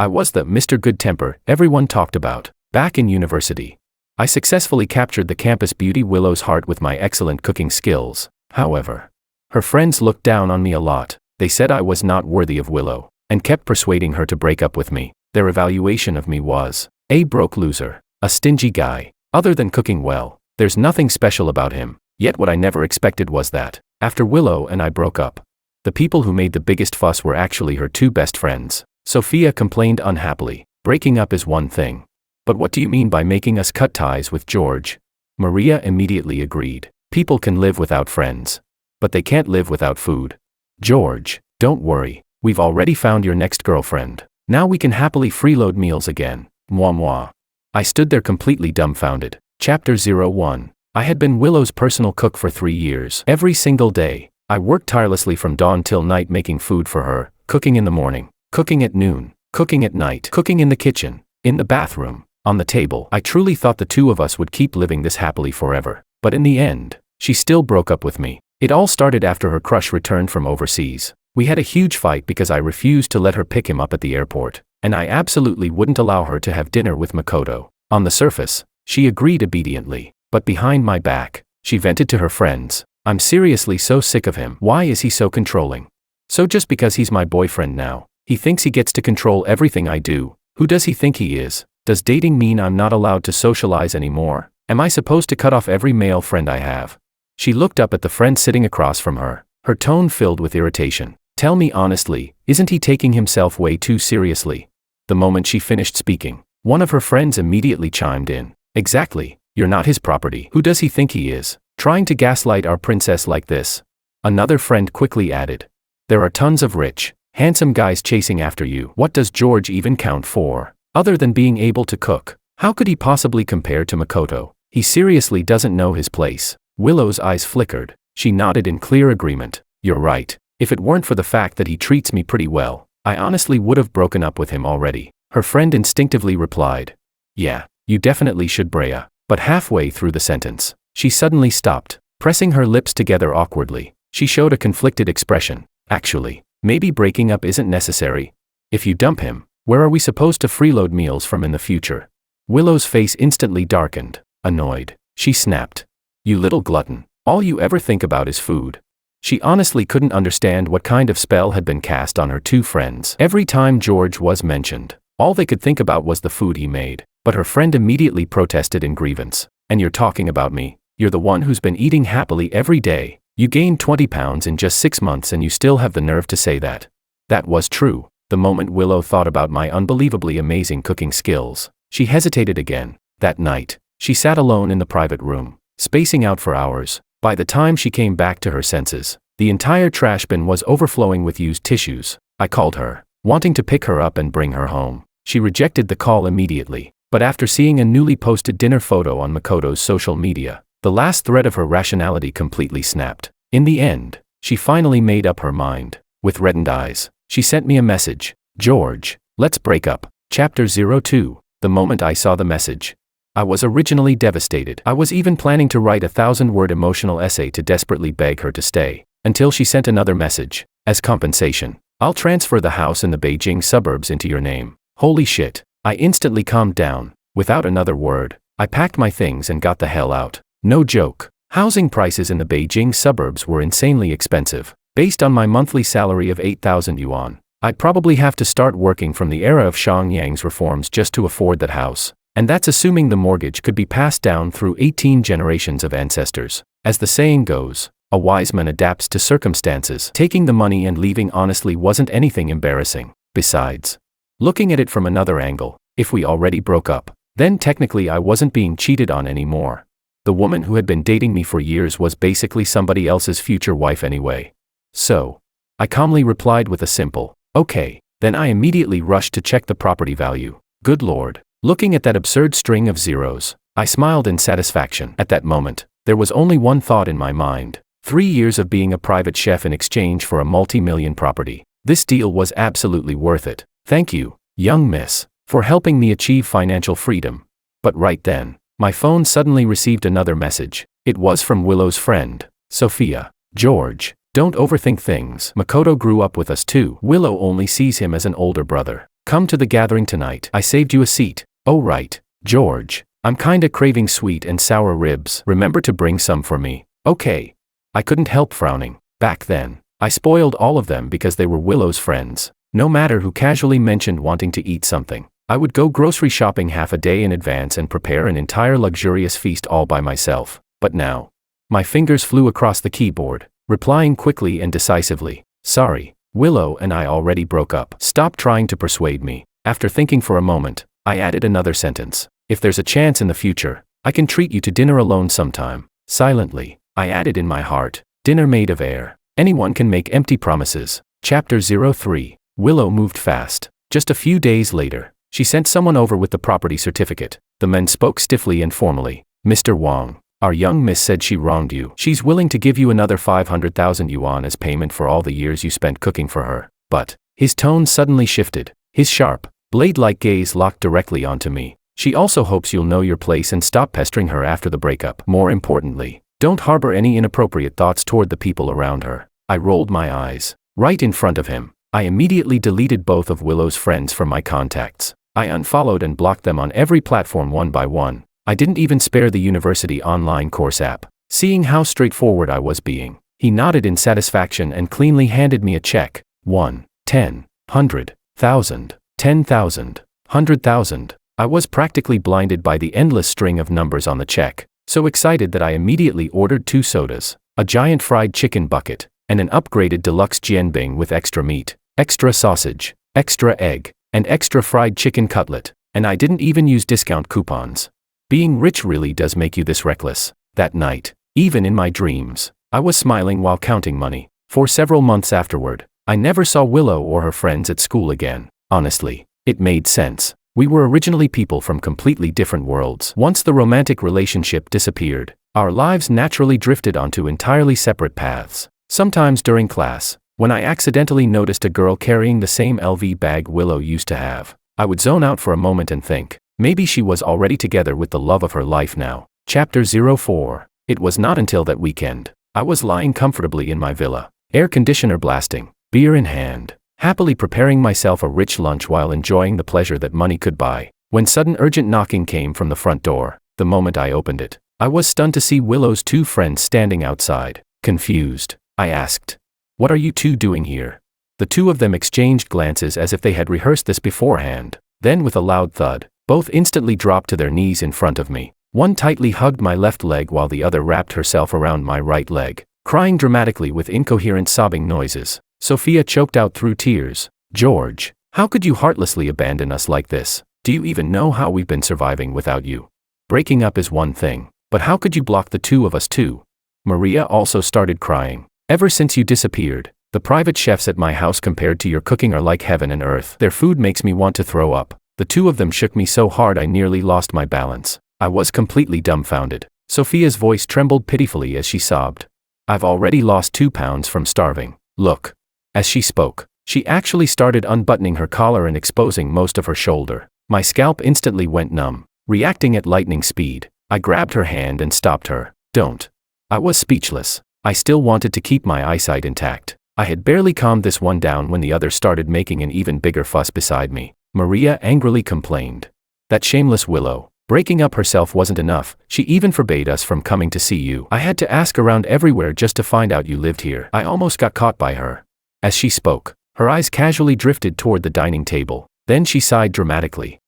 I was the Mr. Good Temper everyone talked about. Back in university, I successfully captured the campus beauty Willow's heart with my excellent cooking skills. However, her friends looked down on me a lot. They said I was not worthy of Willow, and kept persuading her to break up with me. Their evaluation of me was a broke loser, a stingy guy. Other than cooking well, there's nothing special about him. Yet what I never expected was that, after Willow and I broke up, the people who made the biggest fuss were actually her two best friends. Sophia complained unhappily. Breaking up is one thing. But what do you mean by making us cut ties with George? Maria immediately agreed. People can live without friends, but they can't live without food. George, don't worry, we've already found your next girlfriend. Now we can happily freeload meals again. Moi moi. I stood there completely dumbfounded. Chapter 01. I had been Willow's personal cook for 3 years. Every single day, I worked tirelessly from dawn till night making food for her, cooking in the morning, cooking at noon, cooking at night, cooking in the kitchen, in the bathroom, on the table. I truly thought the two of us would keep living this happily forever. But in the end, she still broke up with me. It all started after her crush returned from overseas. We had a huge fight because I refused to let her pick him up at the airport, and I absolutely wouldn't allow her to have dinner with Makoto. On the surface, she agreed obediently, but behind my back, she vented to her friends. I'm seriously so sick of him. Why is he so controlling? So just because he's my boyfriend now, he thinks he gets to control everything I do. Who does he think he is? Does dating mean I'm not allowed to socialize anymore? Am I supposed to cut off every male friend I have? She looked up at the friend sitting across from her, her tone filled with irritation. Tell me honestly, isn't he taking himself way too seriously? The moment she finished speaking, one of her friends immediately chimed in. Exactly, you're not his property. Who does he think he is, trying to gaslight our princess like this? Another friend quickly added. There are tons of rich, handsome guys chasing after you. What does George even count for? Other than being able to cook, how could he possibly compare to Makoto? He seriously doesn't know his place. Willow's eyes flickered. She nodded in clear agreement. You're right. If it weren't for the fact that he treats me pretty well, I honestly would have broken up with him already. Her friend instinctively replied. Yeah, you definitely should, Brea. But halfway through the sentence, she suddenly stopped, pressing her lips together awkwardly. She showed a conflicted expression. Actually, maybe breaking up isn't necessary. If you dump him, where are we supposed to freeload meals from in the future? Willow's face instantly darkened. Annoyed, she snapped. You little glutton, all you ever think about is food. She honestly couldn't understand what kind of spell had been cast on her two friends. Every time George was mentioned, all they could think about was the food he made. But her friend immediately protested in grievance. And you're talking about me? You're the one who's been eating happily every day. You gained 20 pounds in just 6 months and you still have the nerve to say that. That was true. The moment Willow thought about my unbelievably amazing cooking skills, she hesitated again. That night, she sat alone in the private room, spacing out for hours. By the time she came back to her senses, the entire trash bin was overflowing with used tissues. I called her, wanting to pick her up and bring her home. She rejected the call immediately. But after seeing a newly posted dinner photo on Makoto's social media, the last thread of her rationality completely snapped. In the end, she finally made up her mind. With reddened eyes, she sent me a message. George, let's break up. Chapter 02. The moment I saw the message, I was originally devastated. I was even planning to write a 1,000-word emotional essay to desperately beg her to stay, until she sent another message. As compensation, I'll transfer the house in the Beijing suburbs into your name. Holy shit. I instantly calmed down. Without another word, I packed my things and got the hell out. No joke. Housing prices in the Beijing suburbs were insanely expensive. Based on my monthly salary of 8,000 yuan, I'd probably have to start working from the era of Xiangyang's reforms just to afford that house. And that's assuming the mortgage could be passed down through 18 generations of ancestors. As the saying goes, a wise man adapts to circumstances. Taking the money and leaving honestly wasn't anything embarrassing. Besides, looking at it from another angle, if we already broke up, then technically I wasn't being cheated on anymore. The woman who had been dating me for years was basically somebody else's future wife anyway. So, I calmly replied with a simple, okay. Then I immediately rushed to check the property value. Good lord. Looking at that absurd string of zeros, I smiled in satisfaction. At that moment, there was only one thought in my mind. 3 years of being a private chef in exchange for a multi-million property. This deal was absolutely worth it. Thank you, young miss, for helping me achieve financial freedom. But right then, my phone suddenly received another message. It was from Willow's friend, Sophia. George, don't overthink things. Makoto grew up with us too. Willow only sees him as an older brother. Come to the gathering tonight. I saved you a seat. Oh right, George. I'm kinda craving sweet and sour ribs. Remember to bring some for me. Okay. I couldn't help frowning. Back then, I spoiled all of them because they were Willow's friends. No matter who casually mentioned wanting to eat something, I would go grocery shopping half a day in advance and prepare an entire luxurious feast all by myself. But now, my fingers flew across the keyboard, replying quickly and decisively. Sorry, Willow and I already broke up. Stop trying to persuade me. After thinking for a moment, I added another sentence. If there's a chance in the future, I can treat you to dinner alone sometime. Silently, I added in my heart, dinner made of air. Anyone can make empty promises. Chapter 03. Willow moved fast. Just a few days later, she sent someone over with the property certificate. The men spoke stiffly and formally. Mr. Wang, our young miss said she wronged you. She's willing to give you another 500,000 yuan as payment for all the years you spent cooking for her. But, his tone suddenly shifted. His sharp, blade-like gaze locked directly onto me. She also hopes you'll know your place and stop pestering her after the breakup. More importantly, don't harbor any inappropriate thoughts toward the people around her. I rolled my eyes. Right in front of him, I immediately deleted both of Willow's friends from my contacts. I unfollowed and blocked them on every platform one by one. I didn't even spare the university online course app. Seeing how straightforward I was being, he nodded in satisfaction and cleanly handed me a check. 1, 10, 100, 1,000, 10,000, 100,000. I was practically blinded by the endless string of numbers on the check, so excited that I immediately ordered 2 sodas, a giant fried chicken bucket, and an upgraded deluxe jianbing with extra meat, extra sausage, extra egg, and extra fried chicken cutlet, and I didn't even use discount coupons. Being rich really does make you this reckless. That night, even in my dreams, I was smiling while counting money. For several months afterward, I never saw Willow or her friends at school again. Honestly, it made sense. We were originally people from completely different worlds. Once the romantic relationship disappeared, our lives naturally drifted onto entirely separate paths. Sometimes during class, when I accidentally noticed a girl carrying the same LV bag Willow used to have, I would zone out for a moment and think, maybe she was already together with the love of her life now. Chapter 04. It was not until that weekend. I was lying comfortably in my villa, air conditioner blasting, beer in hand, happily preparing myself a rich lunch while enjoying the pleasure that money could buy, when sudden urgent knocking came from the front door. The moment I opened it, I was stunned to see Willow's 2 friends standing outside. Confused, I asked, "What are you 2 doing here?" The 2 of them exchanged glances as if they had rehearsed this beforehand. Then with a loud thud, both instantly dropped to their knees in front of me. One tightly hugged my left leg while the other wrapped herself around my right leg, crying dramatically with incoherent sobbing noises. Sophia choked out through tears. "George, how could you heartlessly abandon us like this? Do you even know how we've been surviving without you? Breaking up is one thing, but how could you block the 2 of us too?" Maria also started crying. "Ever since you disappeared, the private chefs at my house compared to your cooking are like heaven and earth. Their food makes me want to throw up." The 2 of them shook me so hard I nearly lost my balance. I was completely dumbfounded. Sophia's voice trembled pitifully as she sobbed. "I've already lost 2 pounds from starving. Look." As she spoke, she actually started unbuttoning her collar and exposing most of her shoulder. My scalp instantly went numb. Reacting at lightning speed, I grabbed her hand and stopped her. "Don't." I was speechless. I still wanted to keep my eyesight intact. I had barely calmed this one down when the other started making an even bigger fuss beside me. Maria angrily complained. "That shameless Willow. Breaking up herself wasn't enough, she even forbade us from coming to see you. I had to ask around everywhere just to find out you lived here. I almost got caught by her." As she spoke, her eyes casually drifted toward the dining table. Then she sighed dramatically.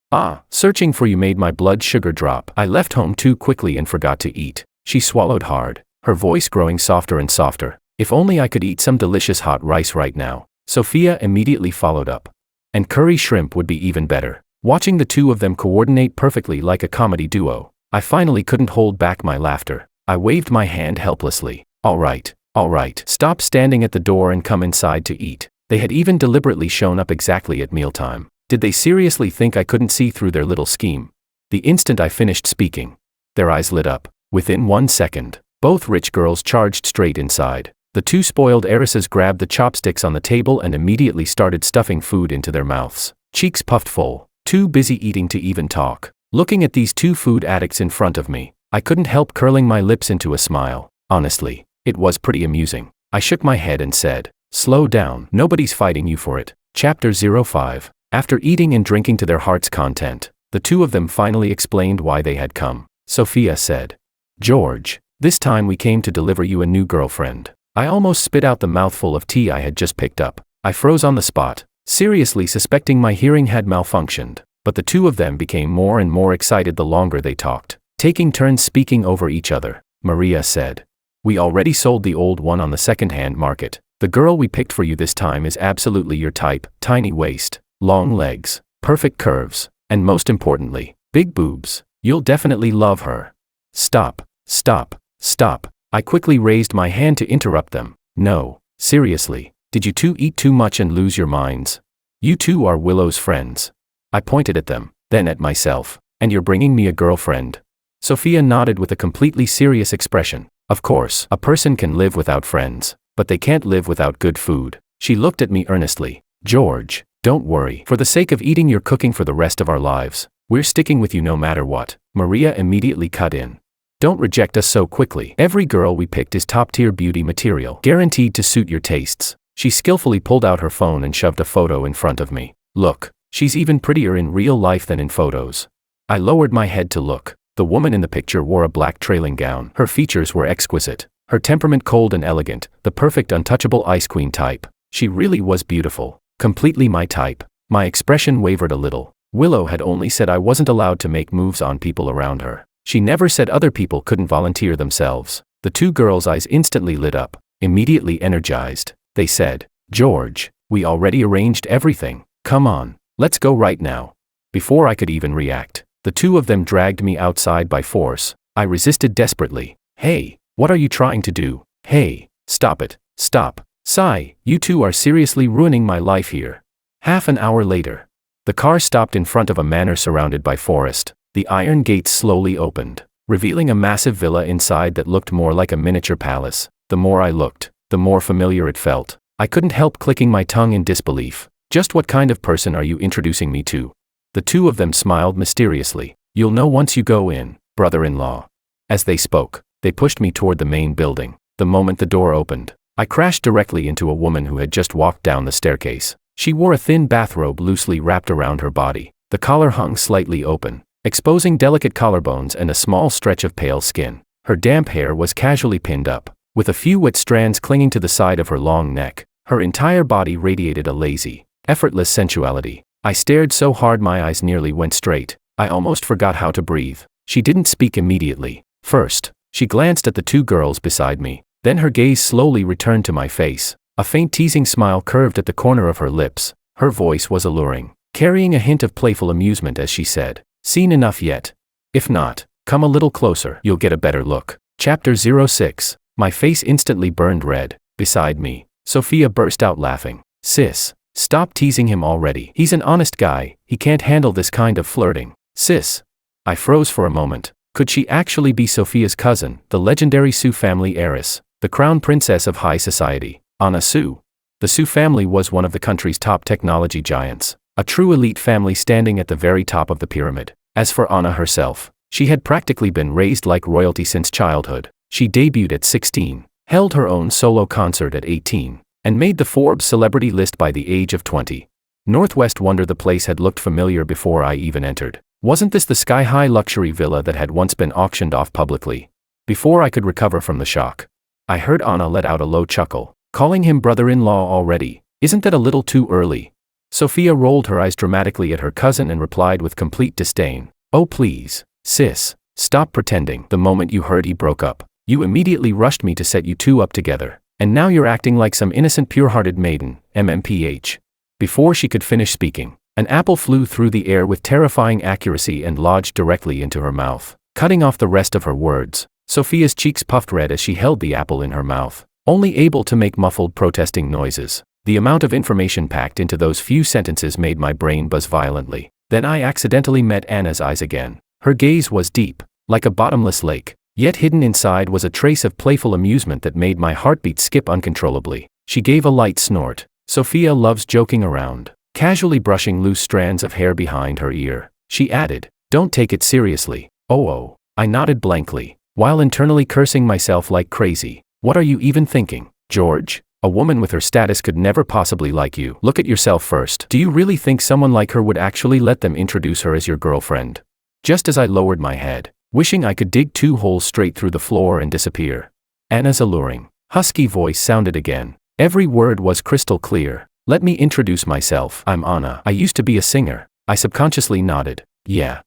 Searching for you made my blood sugar drop. I left home too quickly and forgot to eat." She swallowed hard, her voice growing softer and softer. "If only I could eat some delicious hot rice right now." Sophia immediately followed up. "And curry shrimp would be even better." Watching the 2 of them coordinate perfectly like a comedy duo, I finally couldn't hold back my laughter. I waved my hand helplessly. All right. Stop standing at the door and come inside to eat." They had even deliberately shown up exactly at mealtime. Did they seriously think I couldn't see through their little scheme? The instant I finished speaking, their eyes lit up. Within 1 second, both rich girls charged straight inside. The 2 spoiled heiresses grabbed the chopsticks on the table and immediately started stuffing food into their mouths. Cheeks puffed full, too busy eating to even talk. Looking at these 2 food addicts in front of me, I couldn't help curling my lips into a smile. Honestly, it was pretty amusing. I shook my head and said, "Slow down, nobody's fighting you for it." Chapter 05. After eating and drinking to their heart's content, the two of them finally explained why they had come. Sophia said, "George, this time we came to deliver you a new girlfriend." I almost spit out the mouthful of tea I had just picked up. I froze on the spot, seriously suspecting my hearing had malfunctioned, but the two of them became more and more excited the longer they talked, taking turns speaking over each other. Maria said, "We already sold the old one on the second-hand market. The girl we picked for you this time is absolutely your type: tiny waist, long legs, perfect curves, and most importantly, big boobs. You'll definitely love her." Stop, stop, stop. I quickly raised my hand to interrupt them. "No, seriously, did you two eat too much and lose your minds? You two are Willow's friends." I pointed at them, then at myself. "And you're bringing me a girlfriend?" Sophia nodded with a completely serious expression. "Of course, a person can live without friends, but they can't live without good food." She looked at me earnestly. "George, don't worry. For the sake of eating your cooking for the rest of our lives, we're sticking with you no matter what." Maria immediately cut in. "Don't reject us so quickly. Every girl we picked is top-tier beauty material, guaranteed to suit your tastes." She skillfully pulled out her phone and shoved a photo in front of me. "Look, she's even prettier in real life than in photos." I lowered my head to look. The woman in the picture wore a black trailing gown. Her features were exquisite, her temperament cold and elegant, the perfect untouchable ice queen type. She really was beautiful, completely my type. My expression wavered a little. Willow had only said I wasn't allowed to make moves on people around her. She never said other people couldn't volunteer themselves. The two girls' eyes instantly lit up, immediately energized. They said, "George, we already arranged everything. Come on, let's go right now." Before I could even react, the two of them dragged me outside by force. I resisted desperately. "Hey, what are you trying to do? Hey, stop it, stop. Sigh, you two are seriously ruining my life here." Half an hour later, the car stopped in front of a manor surrounded by forest. The iron gates slowly opened, revealing a massive villa inside that looked more like a miniature palace. The more I looked, the more familiar it felt. I couldn't help clicking my tongue in disbelief. "Just what kind of person are you introducing me to?" The two of them smiled mysteriously. "You'll know once you go in, brother-in-law." As they spoke, they pushed me toward the main building. The moment the door opened, I crashed directly into a woman who had just walked down the staircase. She wore a thin bathrobe loosely wrapped around her body. The collar hung slightly open, exposing delicate collarbones and a small stretch of pale skin. Her damp hair was casually pinned up, with a few wet strands clinging to the side of her long neck. Her entire body radiated a lazy, effortless sensuality. I stared so hard my eyes nearly went straight. I almost forgot how to breathe. She didn't speak immediately. First, she glanced at the two girls beside me. Then her gaze slowly returned to my face. A faint teasing smile curved at the corner of her lips. Her voice was alluring, carrying a hint of playful amusement as she said, "Seen enough yet? If not, come a little closer, you'll get a better look." Chapter 06. My face instantly burned red. Beside me, Sophia burst out laughing. "Sis, stop teasing him already. He's an honest guy, he can't handle this kind of flirting." "Sis." I froze for a moment. Could she actually be Sophia's cousin, the legendary Sue family heiress, the crown princess of high society, Anna Sue? The Sue family was one of the country's top technology giants, a true elite family standing at the very top of the pyramid. As for Anna herself, she had practically been raised like royalty since childhood. She debuted at 16, held her own solo concert at 18, and made the Forbes celebrity list by the age of 20. Northwest wonder the place had looked familiar before I even entered. Wasn't this the sky-high luxury villa that had once been auctioned off publicly? Before I could recover from the shock, I heard Anna let out a low chuckle. "Calling him brother-in-law already? Isn't that a little too early?" Sophia rolled her eyes dramatically at her cousin and replied with complete disdain, "Oh please, sis, stop pretending. The moment you heard he broke up, you immediately rushed me to set you two up together, and now you're acting like some innocent pure-hearted maiden, MMPH. Before she could finish speaking, an apple flew through the air with terrifying accuracy and lodged directly into her mouth, cutting off the rest of her words. Sophia's cheeks puffed red as she held the apple in her mouth, only able to make muffled protesting noises. The amount of information packed into those few sentences made my brain buzz violently. Then I accidentally met Anna's eyes again. Her gaze was deep, like a bottomless lake, yet hidden inside was a trace of playful amusement that made my heartbeat skip uncontrollably. She gave a light snort. Sophia loves joking around. Casually brushing loose strands of hair behind her ear, she added, "Don't take it seriously." Oh. I nodded blankly, while internally cursing myself like crazy. What are you even thinking, George? A woman with her status could never possibly like you. Look at yourself first. Do you really think someone like her would actually let them introduce her as your girlfriend? Just as I lowered my head, wishing I could dig 2 holes straight through the floor and disappear, Anna's alluring, husky voice sounded again. Every word was crystal clear. Let me introduce myself. I'm Anna. I used to be a singer. I subconsciously nodded. Yeah,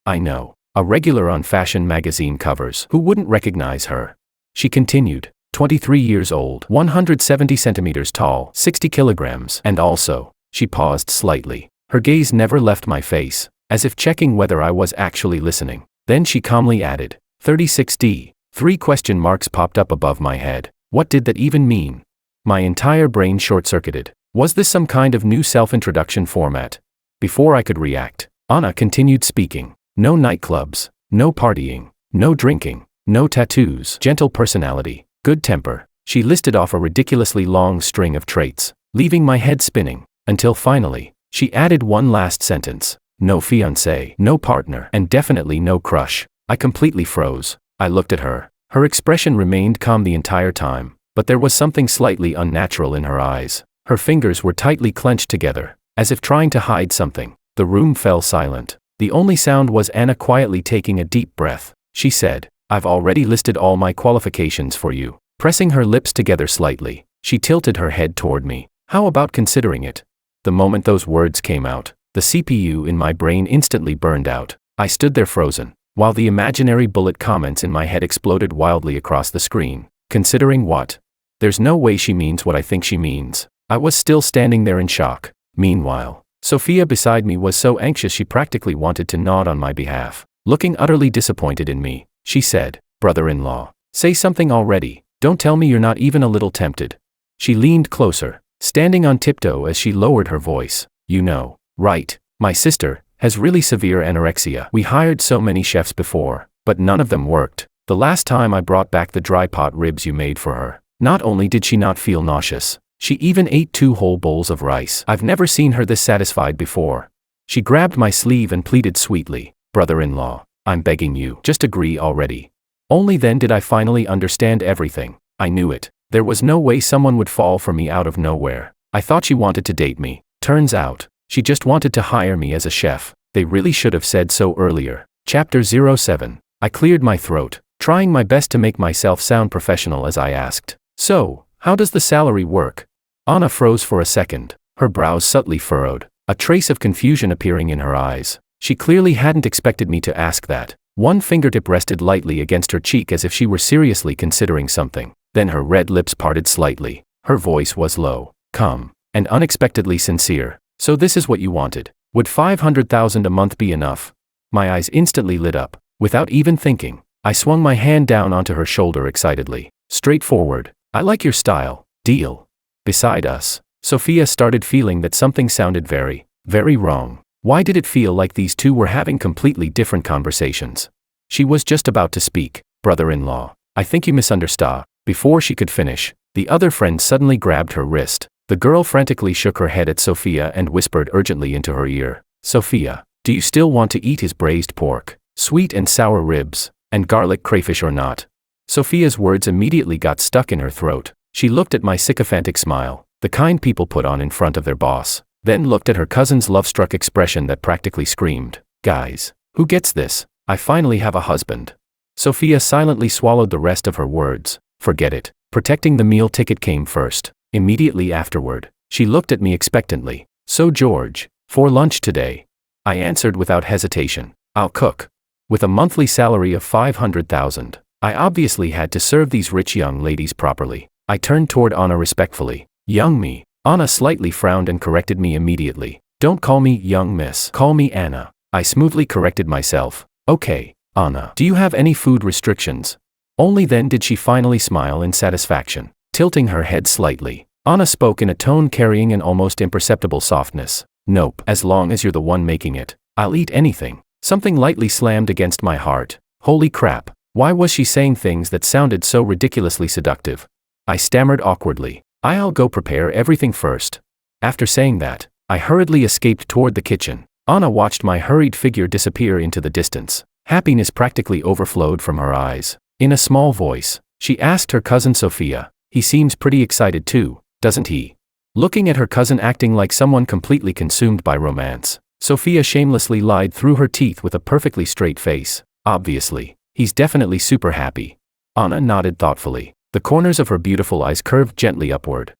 I know. A regular on fashion magazine covers. Who wouldn't recognize her? She continued. 23 years old, 170 centimeters tall, 60 kilograms, and also, she paused slightly. Her gaze never left my face, as if checking whether I was actually listening. Then she calmly added, 36D. 3 question marks popped up above my head. What did that even mean? My entire brain short-circuited. Was this some kind of new self-introduction format? Before I could react, Anna continued speaking. No nightclubs, no partying, no drinking, no tattoos, gentle personality, good temper. She listed off a ridiculously long string of traits, leaving my head spinning, until finally, she added one last sentence. No fiancé, no partner, and definitely no crush. I completely froze. I looked at her. Her expression remained calm the entire time, but there was something slightly unnatural in her eyes. Her fingers were tightly clenched together, as if trying to hide something. The room fell silent. The only sound was Anna quietly taking a deep breath. She said, I've already listed all my qualifications for you. Pressing her lips together slightly, she tilted her head toward me. How about considering it? The moment those words came out, the CPU in my brain instantly burned out. I stood there frozen, while the imaginary bullet comments in my head exploded wildly across the screen. Considering what? There's no way she means what I think she means. I was still standing there in shock. Meanwhile, Sophia beside me was so anxious she practically wanted to nod on my behalf. Looking utterly disappointed in me, she said, Brother-in-law, say something already. Don't tell me you're not even a little tempted. She leaned closer, standing on tiptoe as she lowered her voice. You know, right, my sister has really severe anorexia. We hired so many chefs before, but none of them worked. The last time I brought back the dry pot ribs you made for her, not only did she not feel nauseous, she even ate 2 whole bowls of rice. I've never seen her this satisfied before. She grabbed my sleeve and pleaded sweetly, Brother-in-law, I'm begging you, just agree already. Only then did I finally understand everything. I knew it. There was no way someone would fall for me out of nowhere. I thought she wanted to date me. Turns out, she just wanted to hire me as a chef. They really should have said so earlier. Chapter 07. I cleared my throat, trying my best to make myself sound professional as I asked. So, how does the salary work? Anna froze for a second, her brows subtly furrowed, a trace of confusion appearing in her eyes. She clearly hadn't expected me to ask that. One fingertip rested lightly against her cheek as if she were seriously considering something. Then her red lips parted slightly. Her voice was low, calm, and unexpectedly sincere. So this is what you wanted. Would $500,000 a month be enough? My eyes instantly lit up. Without even thinking, I swung my hand down onto her shoulder excitedly. Straightforward. I like your style. Deal. Beside us, Sophia started feeling that something sounded very, very wrong. Why did it feel like these two were having completely different conversations? She was just about to speak. Brother-in-law, I think you misunderstood. Before she could finish, the other friend suddenly grabbed her wrist. The girl frantically shook her head at Sophia and whispered urgently into her ear. Sophia, do you still want to eat his braised pork, sweet and sour ribs, and garlic crayfish or not? Sophia's words immediately got stuck in her throat. She looked at my sycophantic smile, the kind people put on in front of their boss, then looked at her cousin's love-struck expression that practically screamed, Guys, who gets this? I finally have a husband. Sophia silently swallowed the rest of her words. Forget it. Protecting the meal ticket came first. Immediately afterward, she looked at me expectantly. So George, for lunch today? I answered without hesitation. I'll cook. With a monthly salary of $500,000, I obviously had to serve these rich young ladies properly. I turned toward Anna respectfully. Young me. Anna slightly frowned and corrected me immediately. Don't call me young miss. Call me Anna. I smoothly corrected myself. Okay, Anna. Do you have any food restrictions? Only then did she finally smile in satisfaction. Tilting her head slightly, Anna spoke in a tone carrying an almost imperceptible softness. Nope. As long as you're the one making it, I'll eat anything. Something lightly slammed against my heart. Holy crap. Why was she saying things that sounded so ridiculously seductive? I stammered awkwardly. I'll go prepare everything first. After saying that, I hurriedly escaped toward the kitchen. Anna watched my hurried figure disappear into the distance. Happiness practically overflowed from her eyes. In a small voice, she asked her cousin Sophia, He seems pretty excited too, doesn't he? Looking at her cousin acting like someone completely consumed by romance, Sophia shamelessly lied through her teeth with a perfectly straight face. Obviously, he's definitely super happy. Anna nodded thoughtfully. The corners of her beautiful eyes curved gently upward.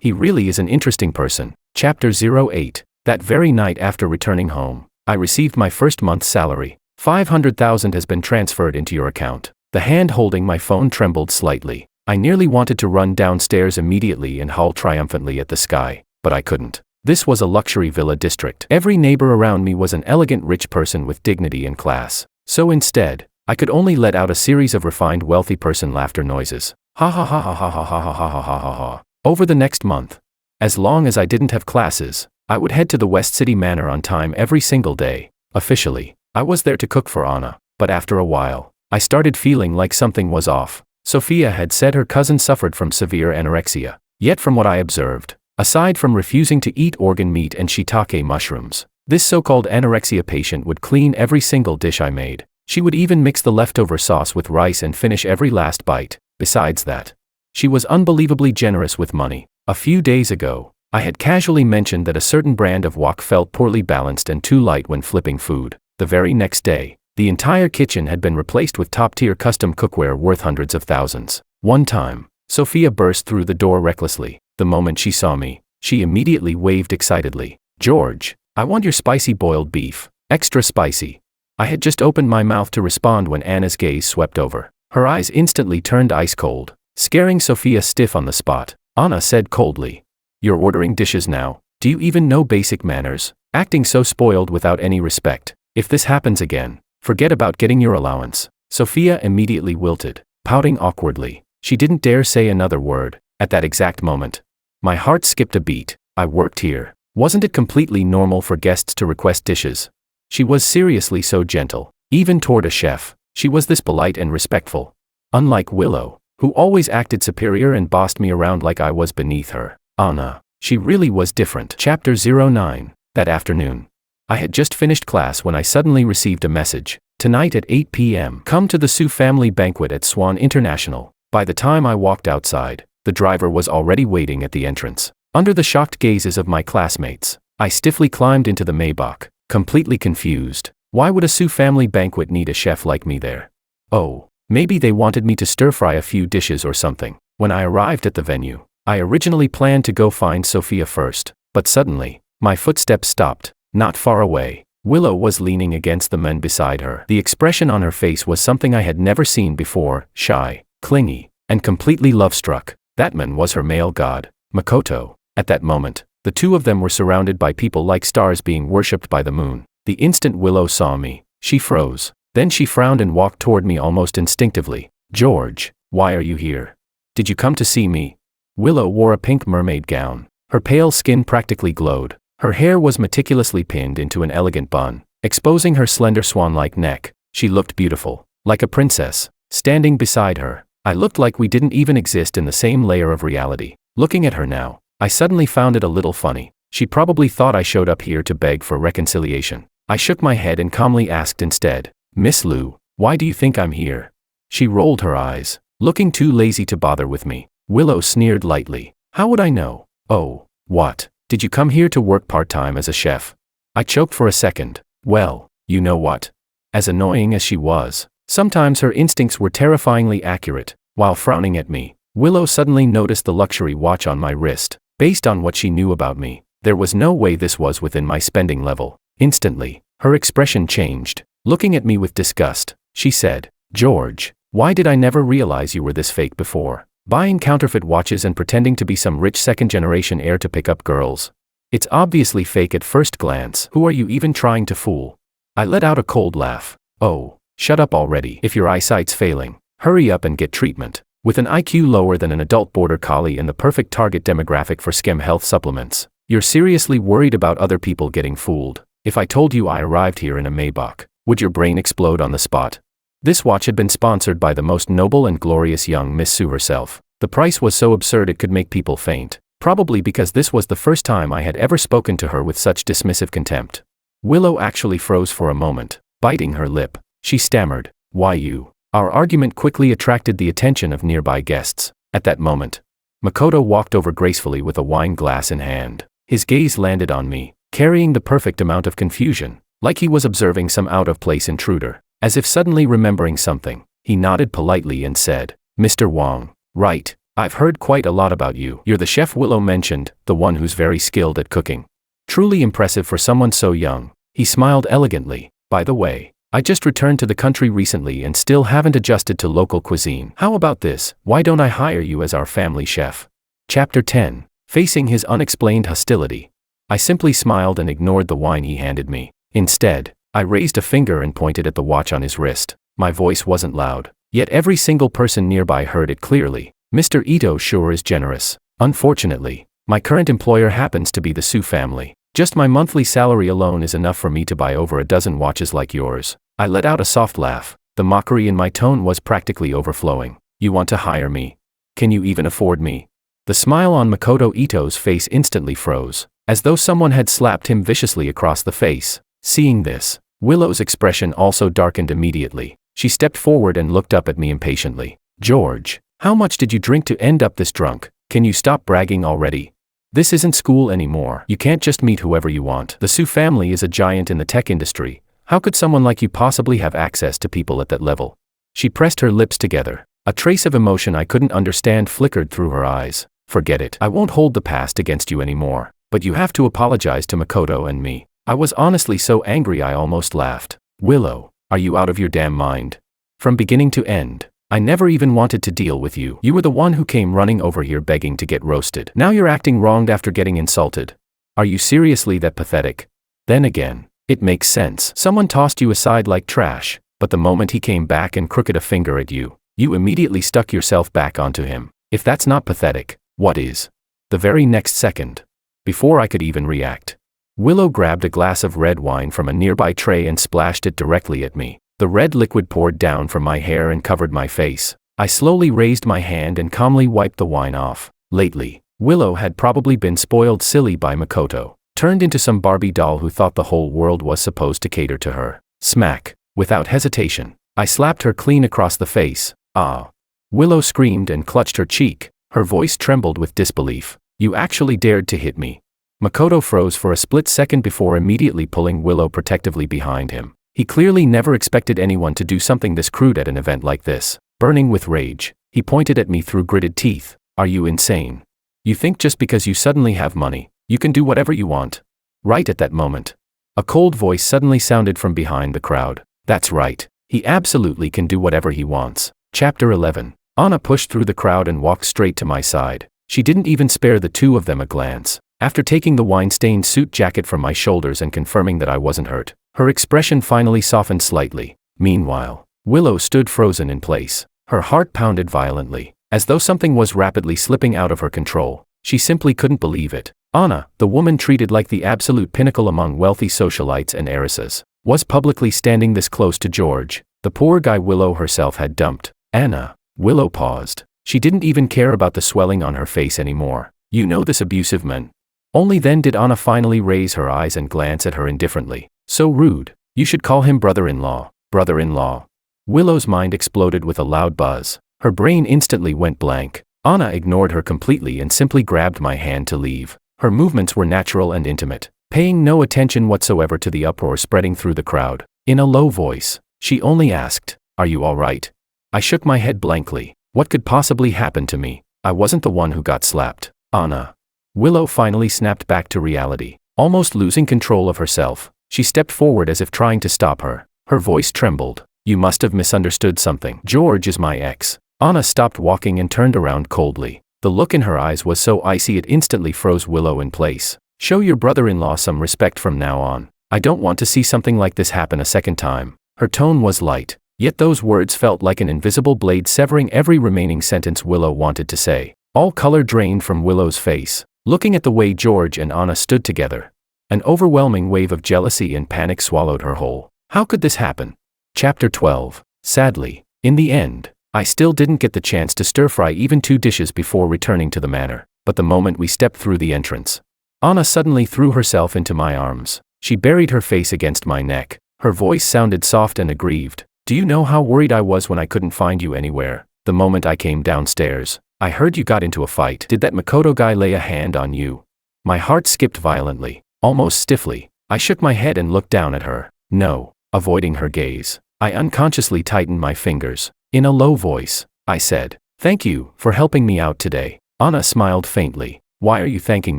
He really is an interesting person. Chapter 08. That very night after returning home, I received my first month's salary. 500,000 has been transferred into your account. The hand holding my phone trembled slightly. I nearly wanted to run downstairs immediately and howl triumphantly at the sky, but I couldn't. This was a luxury villa district. Every neighbor around me was an elegant rich person with dignity and class. So instead, I could only let out a series of refined wealthy person laughter noises. Ha ha ha ha ha ha ha ha ha ha ha ha. Over the next month, as long as I didn't have classes, I would head to the West City Manor on time every single day. Officially, I was there to cook for Anna, but after a while, I started feeling like something was off. Sophia had said her cousin suffered from severe anorexia. Yet from what I observed, aside from refusing to eat organ meat and shiitake mushrooms, this so-called anorexia patient would clean every single dish I made. She would even mix the leftover sauce with rice and finish every last bite. Besides that, she was unbelievably generous with money. A few days ago, I had casually mentioned that a certain brand of wok felt poorly balanced and too light when flipping food. The very next day, the entire kitchen had been replaced with top-tier custom cookware worth hundreds of thousands. One time, Sophia burst through the door recklessly. The moment she saw me, she immediately waved excitedly. "George, I want your spicy boiled beef, extra spicy." I had just opened my mouth to respond when Anna's gaze swept over. Her eyes instantly turned ice cold, scaring Sophia stiff on the spot. Anna said coldly, "You're ordering dishes now? Do you even know basic manners? Acting so spoiled without any respect. If this happens again, forget about getting your allowance." Sophia immediately wilted, pouting awkwardly. She didn't dare say another word. At that exact moment, my heart skipped a beat. I worked here. Wasn't it completely normal for guests to request dishes? She was seriously so gentle. Even toward a chef, she was this polite and respectful. Unlike Willow, who always acted superior and bossed me around like I was beneath her, Anna, she really was different. Chapter 09. That afternoon, I had just finished class when I suddenly received a message. "Tonight at 8 p.m. come to the Sue family banquet at Swan International." By the time I walked outside, the driver was already waiting at the entrance. Under the shocked gazes of my classmates, I stiffly climbed into the Maybach, completely confused. Why would a Sue family banquet need a chef like me there? Oh, maybe they wanted me to stir-fry a few dishes or something. When I arrived at the venue, I originally planned to go find Sophia first, but suddenly, my footsteps stopped. Not far away, Willow was leaning against the man beside her. The expression on her face was something I had never seen before: shy, clingy, and completely love-struck. That man was her male god, Makoto. At that moment, the two of them were surrounded by people like stars being worshipped by the moon. The instant Willow saw me, she froze. Then she frowned and walked toward me almost instinctively. "George, why are you here? Did you come to see me?" Willow wore a pink mermaid gown. Her pale skin practically glowed. Her hair was meticulously pinned into an elegant bun, exposing her slender swan-like neck. She looked beautiful, like a princess. Standing beside her, I looked like we didn't even exist in the same layer of reality. Looking at her now, I suddenly found it a little funny. She probably thought I showed up here to beg for reconciliation. I shook my head and calmly asked instead, "Miss Lou, why do you think I'm here?" She rolled her eyes, looking too lazy to bother with me. Willow sneered lightly. "How would I know?" "Oh, what? Did you come here to work part-time as a chef?" I choked for a second. Well, you know what? As annoying as she was, sometimes her instincts were terrifyingly accurate. While frowning at me, Willow suddenly noticed the luxury watch on my wrist. Based on what she knew about me, there was no way this was within my spending level. Instantly, her expression changed. Looking at me with disgust, she said, "George, why did I never realize you were this fake before? Buying counterfeit watches and pretending to be some rich second-generation heir to pick up girls. It's obviously fake at first glance. Who are you even trying to fool?" I let out a cold laugh. "Oh, shut up already. If your eyesight's failing, hurry up and get treatment." With an IQ lower than an adult border collie and the perfect target demographic for skim health supplements, you're seriously worried about other people getting fooled. If I told you I arrived here in a Maybach, would your brain explode on the spot? This watch had been sponsored by the most noble and glorious young Miss Sue herself. The price was so absurd it could make people faint, probably because this was the first time I had ever spoken to her with such dismissive contempt. Willow actually froze for a moment, biting her lip. She stammered, "Why you?" Our argument quickly attracted the attention of nearby guests. At that moment, Makoto walked over gracefully with a wine glass in hand. His gaze landed on me, carrying the perfect amount of confusion, like he was observing some out-of-place intruder. As if suddenly remembering something, he nodded politely and said, "Mr. Wong, right, I've heard quite a lot about you. You're the chef Willow mentioned, the one who's very skilled at cooking. Truly impressive for someone so young." He smiled elegantly. "By the way, I just returned to the country recently and still haven't adjusted to local cuisine. How about this? Why don't I hire you as our family chef?" Chapter 10. Facing his unexplained hostility. I simply smiled and ignored the wine he handed me. Instead, I raised a finger and pointed at the watch on his wrist. My voice wasn't loud, yet every single person nearby heard it clearly. "Mr. Ito sure is generous. Unfortunately, my current employer happens to be the Su family. Just my monthly salary alone is enough for me to buy over a dozen watches like yours." I let out a soft laugh. The mockery in my tone was practically overflowing. "You want to hire me? Can you even afford me?" The smile on Makoto Ito's face instantly froze, as though someone had slapped him viciously across the face. Seeing this, Willow's expression also darkened immediately. She stepped forward and looked up at me impatiently. "George, how much did you drink to end up this drunk? Can you stop bragging already? This isn't school anymore. You can't just meet whoever you want. The Su family is a giant in the tech industry. How could someone like you possibly have access to people at that level?" She pressed her lips together. A trace of emotion I couldn't understand flickered through her eyes. "Forget it. I won't hold the past against you anymore. But you have to apologize to Makoto and me." I was honestly so angry I almost laughed. "Willow, are you out of your damn mind? From beginning to end, I never even wanted to deal with you. You were the one who came running over here begging to get roasted. Now you're acting wronged after getting insulted. Are you seriously that pathetic?" Then again, it makes sense. Someone tossed you aside like trash, but the moment he came back and crooked a finger at you, you immediately stuck yourself back onto him. If that's not pathetic, what is? The very next second, before I could even react, Willow grabbed a glass of red wine from a nearby tray and splashed it directly at me. The red liquid poured down from my hair and covered my face. I slowly raised my hand and calmly wiped the wine off. Lately, Willow had probably been spoiled silly by Makoto, turned into some Barbie doll who thought the whole world was supposed to cater to her. Smack. Without hesitation, I slapped her clean across the face. "Ah!" Willow screamed and clutched her cheek. Her voice trembled with disbelief. "You actually dared to hit me." Makoto froze for a split second before immediately pulling Willow protectively behind him. He clearly never expected anyone to do something this crude at an event like this. Burning with rage, he pointed at me through gritted teeth. "Are you insane? You think just because you suddenly have money, you can do whatever you want?" Right at that moment, a cold voice suddenly sounded from behind the crowd. "That's right. He absolutely can do whatever he wants." Chapter 11. Anna pushed through the crowd and walked straight to my side. She didn't even spare the two of them a glance. After taking the wine-stained suit jacket from my shoulders and confirming that I wasn't hurt, her expression finally softened slightly. Meanwhile, Willow stood frozen in place. Her heart pounded violently, as though something was rapidly slipping out of her control. She simply couldn't believe it. Anna, the woman treated like the absolute pinnacle among wealthy socialites and heiresses, was publicly standing this close to George, the poor guy Willow herself had dumped. "Anna." Willow paused. She didn't even care about the swelling on her face anymore. "You know this abusive man." Only then did Anna finally raise her eyes and glance at her indifferently. "So rude. You should call him brother-in-law." Brother-in-law. Willow's mind exploded with a loud buzz. Her brain instantly went blank. Anna ignored her completely and simply grabbed my hand to leave. Her movements were natural and intimate, paying no attention whatsoever to the uproar spreading through the crowd. In a low voice, she only asked, "Are you all right?" I shook my head blankly. What could possibly happen to me? I wasn't the one who got slapped. "Anna." Willow finally snapped back to reality. Almost losing control of herself, she stepped forward as if trying to stop her. Her voice trembled. "You must have misunderstood something. George is my ex." Anna stopped walking and turned around coldly. The look in her eyes was so icy it instantly froze Willow in place. "Show your brother-in-law some respect from now on. I don't want to see something like this happen a second time." Her tone was light, yet those words felt like an invisible blade severing every remaining sentence Willow wanted to say. All color drained from Willow's face. Looking at the way George and Anna stood together, an overwhelming wave of jealousy and panic swallowed her whole. How could this happen? Chapter 12. Sadly, in the end, I still didn't get the chance to stir-fry even 2 dishes before returning to the manor. But the moment we stepped through the entrance, Anna suddenly threw herself into my arms. She buried her face against my neck. Her voice sounded soft and aggrieved. "Do you know how worried I was when I couldn't find you anywhere? The moment I came downstairs, I heard you got into a fight. Did that Makoto guy lay a hand on you? My heart skipped violently, almost stiffly. I shook my head and looked down at her. No. Avoiding her gaze, I unconsciously tightened my fingers. In a low voice, I said, "Thank you for helping me out today." Anna smiled faintly. "Why are you thanking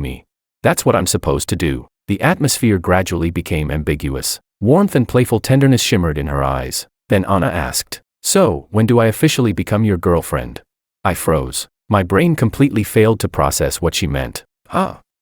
me?" "That's what I'm supposed to do." The atmosphere gradually became ambiguous. Warmth and playful tenderness shimmered in her eyes. Then Anna asked, "So, when do I officially become your girlfriend?" I froze. My brain completely failed to process what she meant.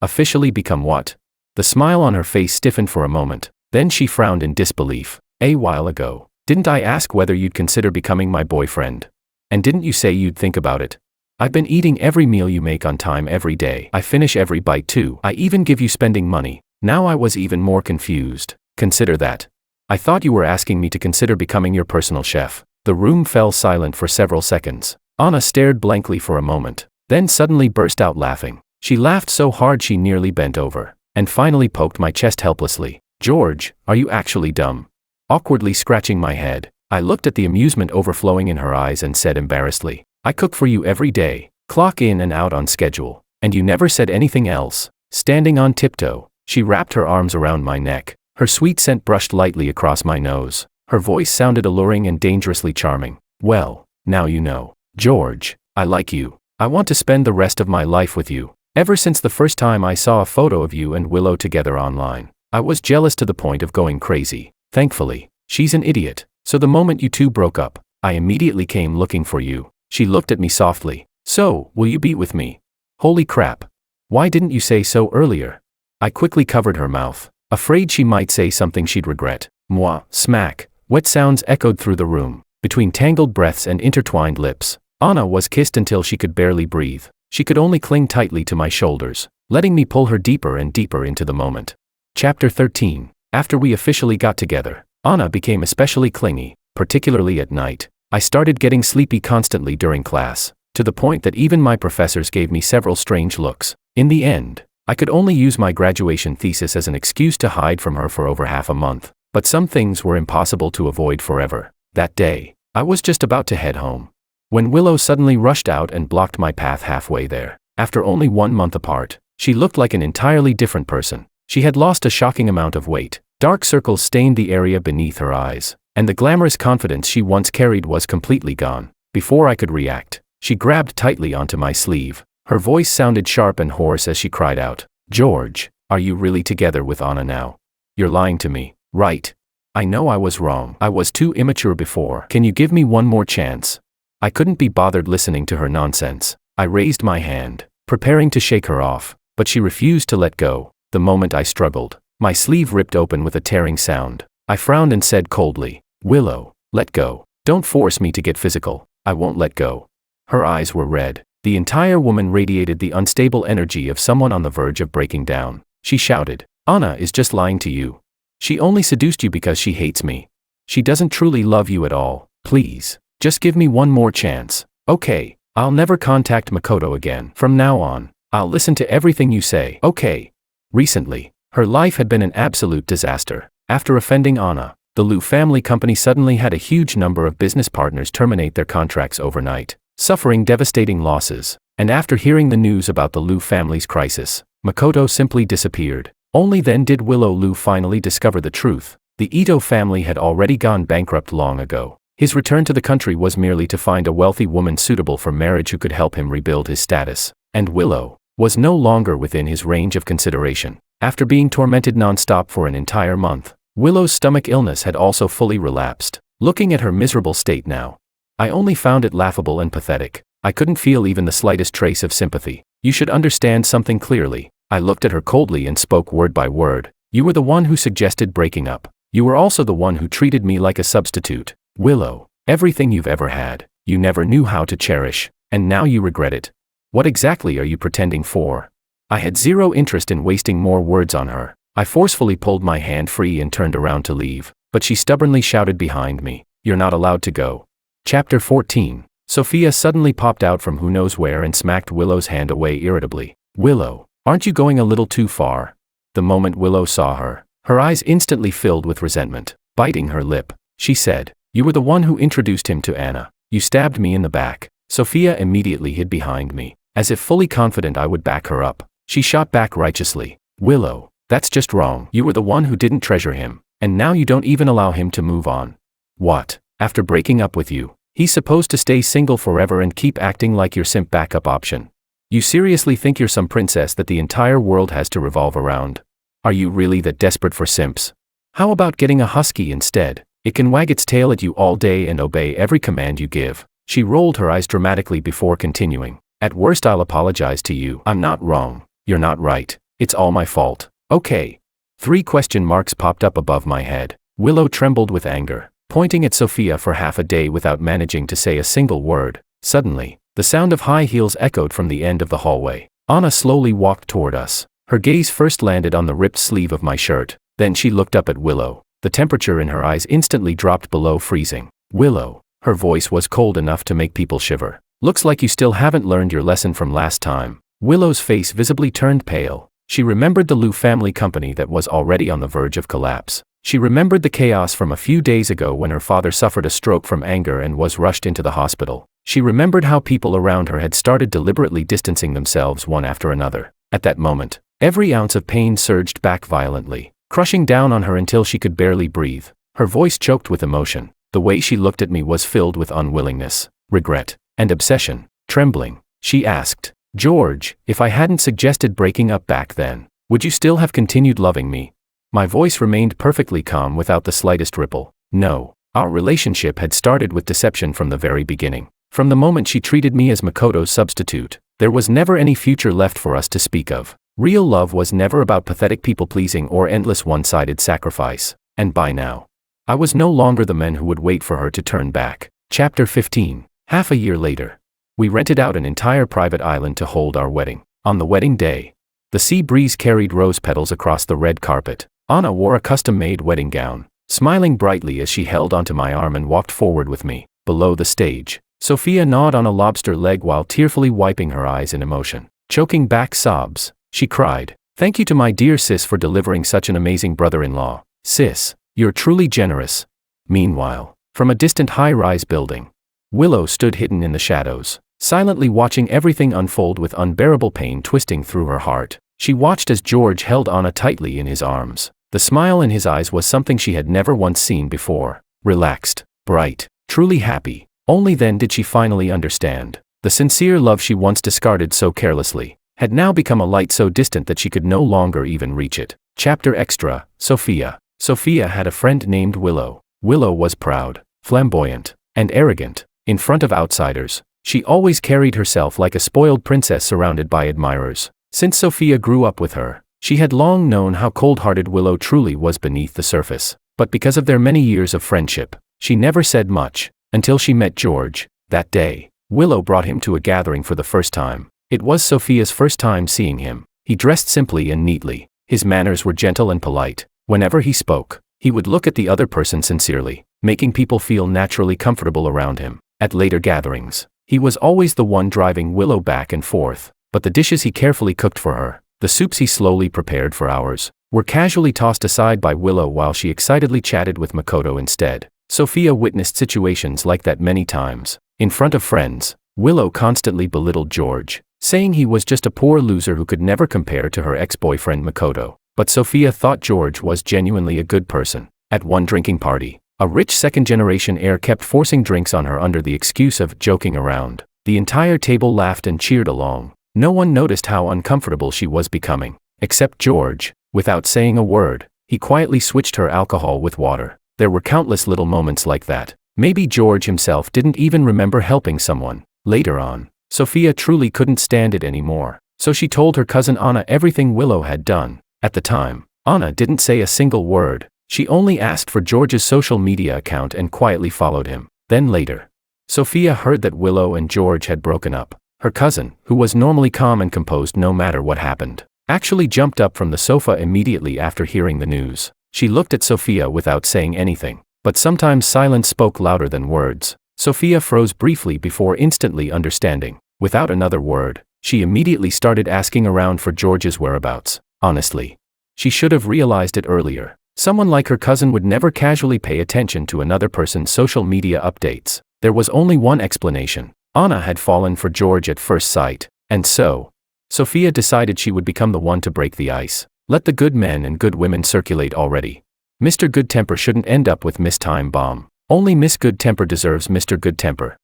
Officially become what? The smile on her face stiffened for a moment. Then she frowned in disbelief. "A while ago, didn't I ask whether you'd consider becoming my boyfriend? And didn't you say you'd think about it? I've been eating every meal you make on time every day. I finish every bite too. I even give you spending money." Now I was even more confused. "Consider that? I thought you were asking me to consider becoming your personal chef." The room fell silent for several seconds. Anna stared blankly for a moment, then suddenly burst out laughing. She laughed so hard she nearly bent over, and finally poked my chest helplessly. "George, are you actually dumb?" Awkwardly scratching my head, I looked at the amusement overflowing in her eyes and said embarrassedly, "I cook for you every day, clock in and out on schedule, and you never said anything else." Standing on tiptoe, she wrapped her arms around my neck. Her sweet scent brushed lightly across my nose. Her voice sounded alluring and dangerously charming. "Well, now you know. George, I like you. I want to spend the rest of my life with you. Ever since the first time I saw a photo of you and Willow together online, I was jealous to the point of going crazy. Thankfully, she's an idiot, so the moment you two broke up, I immediately came looking for you." She looked at me softly. "So, will you be with me?" Holy crap. Why didn't you say so earlier? I quickly covered her mouth, afraid she might say something she'd regret. Mwah, smack. Wet sounds echoed through the room. Between tangled breaths and intertwined lips, Anna was kissed until she could barely breathe. She could only cling tightly to my shoulders, letting me pull her deeper and deeper into the moment. Chapter 13. After we officially got together, Anna became especially clingy, particularly at night. I started getting sleepy constantly during class, to the point that even my professors gave me several strange looks. In the end, I could only use my graduation thesis as an excuse to hide from her for over half a month. But some things were impossible to avoid forever. That day, I was just about to head home, when Willow suddenly rushed out and blocked my path halfway there. After only 1 month apart, she looked like an entirely different person. She had lost a shocking amount of weight. Dark circles stained the area beneath her eyes, and the glamorous confidence she once carried was completely gone. Before I could react, she grabbed tightly onto my sleeve. Her voice sounded sharp and hoarse as she cried out, "George, are you really together with Anna now? You're lying to me, right? I know I was wrong. I was too immature before. Can you give me one more chance?" I couldn't be bothered listening to her nonsense. I raised my hand, preparing to shake her off, but she refused to let go. The moment I struggled, my sleeve ripped open with a tearing sound. I frowned and said coldly, "Willow, let go. Don't force me to get physical." "I won't let go." Her eyes were red. The entire woman radiated the unstable energy of someone on the verge of breaking down. She shouted, "Anna is just lying to you. She only seduced you because she hates me. She doesn't truly love you at all. Please, just give me one more chance. Okay, I'll never contact Makoto again. From now on, I'll listen to everything you say. Okay." Recently, her life had been an absolute disaster. After offending Anna, the Liu family company suddenly had a huge number of business partners terminate their contracts overnight, suffering devastating losses. And after hearing the news about the Liu family's crisis, Makoto simply disappeared. Only then did Willow Liu finally discover the truth. The Ito family had already gone bankrupt long ago. His return to the country was merely to find a wealthy woman suitable for marriage who could help him rebuild his status. And Willow was no longer within his range of consideration. After being tormented non-stop for an entire month, Willow's stomach illness had also fully relapsed. Looking at her miserable state now, I only found it laughable and pathetic. I couldn't feel even the slightest trace of sympathy. "You should understand something clearly." I looked at her coldly and spoke word by word. "You were the one who suggested breaking up. You were also the one who treated me like a substitute. Willow, everything you've ever had, you never knew how to cherish, and now you regret it. What exactly are you pretending for?" I had zero interest in wasting more words on her. I forcefully pulled my hand free and turned around to leave, but she stubbornly shouted behind me, "You're not allowed to go." Chapter 14. Sophia suddenly popped out from who knows where and smacked Willow's hand away irritably. "Willow, aren't you going a little too far?" The moment Willow saw her, her eyes instantly filled with resentment. Biting her lip, she said, "You were the one who introduced him to Anna. You stabbed me in the back, Sophia immediately hid behind me, as if fully confident I would back her up. She shot back righteously. Willow, that's just wrong. You were the one who didn't treasure him, and now you don't even allow him to move on. What? After breaking up with you, he's supposed to stay single forever and keep acting like your simp backup option? You seriously think you're some princess that the entire world has to revolve around? Are you really that desperate for simps? How about getting a husky instead? It can wag its tail at you all day and obey every command you give. She rolled her eyes dramatically before continuing. At worst I'll apologize to you. I'm not wrong. You're not right. It's all my fault. Okay. 3 question marks popped up above my head. Willow trembled with anger, pointing at Sophia for half a day without managing to say a single word. Suddenly, the sound of high heels echoed from the end of the hallway. Anna slowly walked toward us. Her gaze first landed on the ripped sleeve of my shirt. Then she looked up at Willow. The temperature in her eyes instantly dropped below freezing. Willow. Her voice was cold enough to make people shiver. Looks like you still haven't learned your lesson from last time. Willow's face visibly turned pale. She remembered the Liu family company that was already on the verge of collapse. She remembered the chaos from a few days ago when her father suffered a stroke from anger and was rushed into the hospital. She remembered how people around her had started deliberately distancing themselves one after another. At that moment, every ounce of pain surged back violently, crushing down on her until she could barely breathe. Her voice choked with emotion. The way she looked at me was filled with unwillingness, regret, and obsession. Trembling, she asked, "George, if I hadn't suggested breaking up back then, would you still have continued loving me?" My voice remained perfectly calm without the slightest ripple. No, our relationship had started with deception from the very beginning. From the moment she treated me as Makoto's substitute, there was never any future left for us to speak of. Real love was never about pathetic people-pleasing or endless one-sided sacrifice. And by now, I was no longer the man who would wait for her to turn back. Chapter 15. Half a year later, we rented out an entire private island to hold our wedding. On the wedding day, the sea breeze carried rose petals across the red carpet. Anna wore a custom-made wedding gown, smiling brightly as she held onto my arm and walked forward with me. Below the stage, Sophia gnawed on a lobster leg while tearfully wiping her eyes in emotion. Choking back sobs, she cried, "Thank you to my dear sis for delivering such an amazing brother-in-law. Sis, you're truly generous." Meanwhile, from a distant high-rise building, Willow stood hidden in the shadows, silently watching everything unfold with unbearable pain twisting through her heart. She watched as George held Anna tightly in his arms. The smile in his eyes was something she had never once seen before. Relaxed, bright, truly happy. Only then did she finally understand. The sincere love she once discarded so carelessly had now become a light so distant that she could no longer even reach it. Chapter Extra. Sophia. Sophia had a friend named Willow. Willow was proud, flamboyant, and arrogant. In front of outsiders, she always carried herself like a spoiled princess surrounded by admirers. Since Sophia grew up with her, she had long known how cold-hearted Willow truly was beneath the surface. But because of their many years of friendship, she never said much, until she met George. That day, Willow brought him to a gathering for the first time. It was Sophia's first time seeing him. He dressed simply and neatly. His manners were gentle and polite. Whenever he spoke, he would look at the other person sincerely, making people feel naturally comfortable around him. At later gatherings, he was always the one driving Willow back and forth, but the dishes he carefully cooked for her, the soups he slowly prepared for hours, were casually tossed aside by Willow while she excitedly chatted with Makoto instead. Sophia witnessed situations like that many times. In front of friends, Willow constantly belittled George, saying he was just a poor loser who could never compare to her ex-boyfriend Makoto. But Sophia thought George was genuinely a good person. At one drinking party, a rich second-generation heir kept forcing drinks on her under the excuse of joking around. The entire table laughed and cheered along. No one noticed how uncomfortable she was becoming, except George. Without saying a word, he quietly switched her alcohol with water. There were countless little moments like that. Maybe George himself didn't even remember helping someone. Later on, Sophia truly couldn't stand it anymore, so she told her cousin Anna everything Willow had done. At the time, Anna didn't say a single word. She only asked for George's social media account and quietly followed him. Then later, Sophia heard that Willow and George had broken up. Her cousin, who was normally calm and composed no matter what happened, actually jumped up from the sofa immediately after hearing the news. She looked at Sophia without saying anything, but sometimes silence spoke louder than words. Sophia froze briefly before instantly understanding. Without another word, she immediately started asking around for George's whereabouts. Honestly, she should have realized it earlier. Someone like her cousin would never casually pay attention to another person's social media updates. There was only one explanation. Anna had fallen for George at first sight, and so, Sophia decided she would become the one to break the ice. Let the good men and good women circulate already. Mr. Good Temper shouldn't end up with Miss Time Bomb. Only Miss Good Temper deserves Mr. Good Temper.